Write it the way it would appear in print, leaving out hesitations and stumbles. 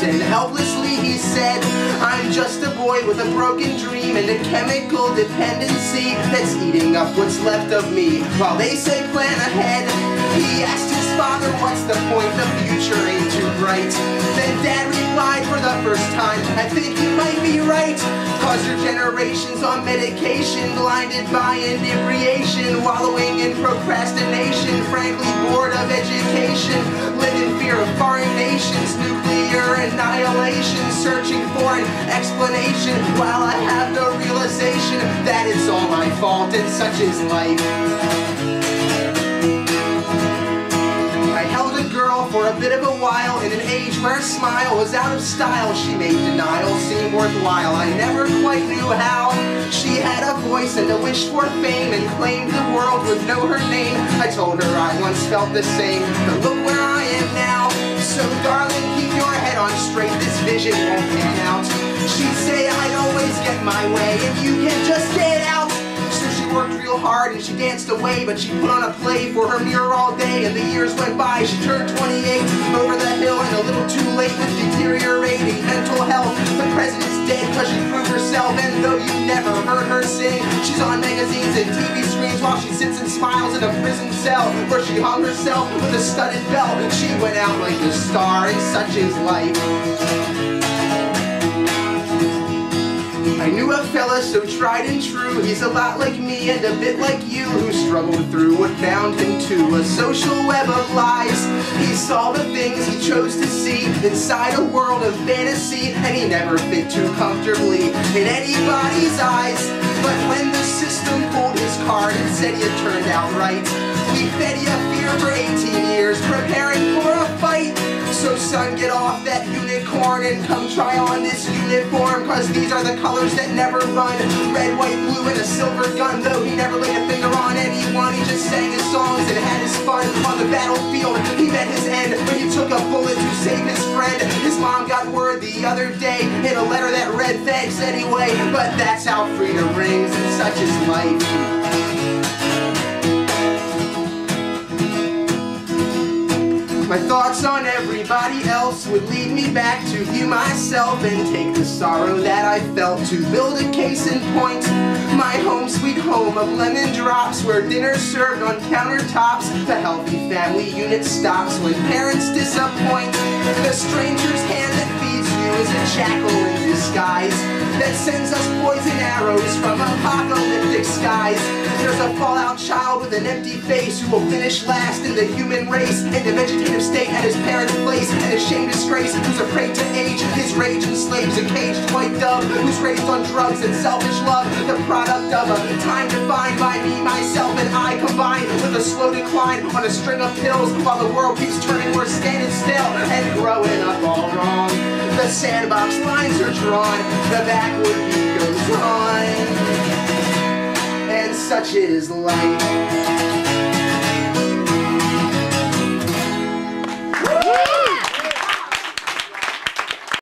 and helplessly he said, I'm just a boy with a broken dream and a chemical dependency that's eating up what's left of me. While they say plan ahead, he asked his father, what's the point? The future ain't too bright. Then Dad replied for the first time, I think you might be right. Cause your generation's on medication, blinded by inebriation, wallowing in procrastination, frankly bored of education, live in fear of foreign nations, nuclear annihilation, searching for an explanation, while I have no realization that it's all my fault and such is life. I held a girl for a bit of a while in an age where a smile was out of style. She made denial seem worthwhile. I never quite knew how. She had a voice and a wish for fame and claimed the world would know her name. I told her I once felt the same, but look where I am now. So darling, keep your head on straight, this vision won't pan out. She'd say I'd always get my way and you can just get out. So she worked real hard and she danced away, but she put on a play for her mirror all day, and the years went by. She turned 28, over the hill and a little too late with deteriorating mental health. The president's dead cause she proved herself, and though you never heard her sing, she's on magazines and TV screens while she sits and smiles in a prison cell where she hung herself with a studded belt. She went out like a star and such is life. I knew a fella so tried and true, he's a lot like me and a bit like you, who struggled through what bound him to a social web of lies. He saw the things he chose to see inside a world of fantasy, and he never fit too comfortably in anybody's eyes. But when the system pulled his card and said you turned out right, we fed you fear for 18 years, preparing for a fight. So son, get off that unicorn and come try on this uniform, cause these are the colors that never run. Red, white, blue, and a silver gun. Though he never laid a finger on anyone, he just sang his songs and had his fun. On the battlefield, he met his end when he took a bullet to save his friend. His mom got word the other day in a letter that read, thanks anyway. But that's how freedom rings, and such is life. My thoughts on everybody else would lead me back to view myself and take the sorrow that I felt to build a case in point. My home sweet home of lemon drops, where dinner's served on countertops. The healthy family unit stops when parents disappoint. The stranger's hand that feeds you is a jackal in disguise that sends us poison arrows from apocalyptic skies. There's a fallout child with an empty face who will finish last in the human race, in a vegetative state at his parents' place, an ashamed disgrace who's a prey to age. His rage enslaves a caged white dove who's raised on drugs and selfish love, the product of a time defined by me, myself, and I, combined with a slow decline on a string of pills, while the world keeps turning, we're standing still and growing up all wrong. The sandbox lines are drawn, the backwood beat goes on, and such is life.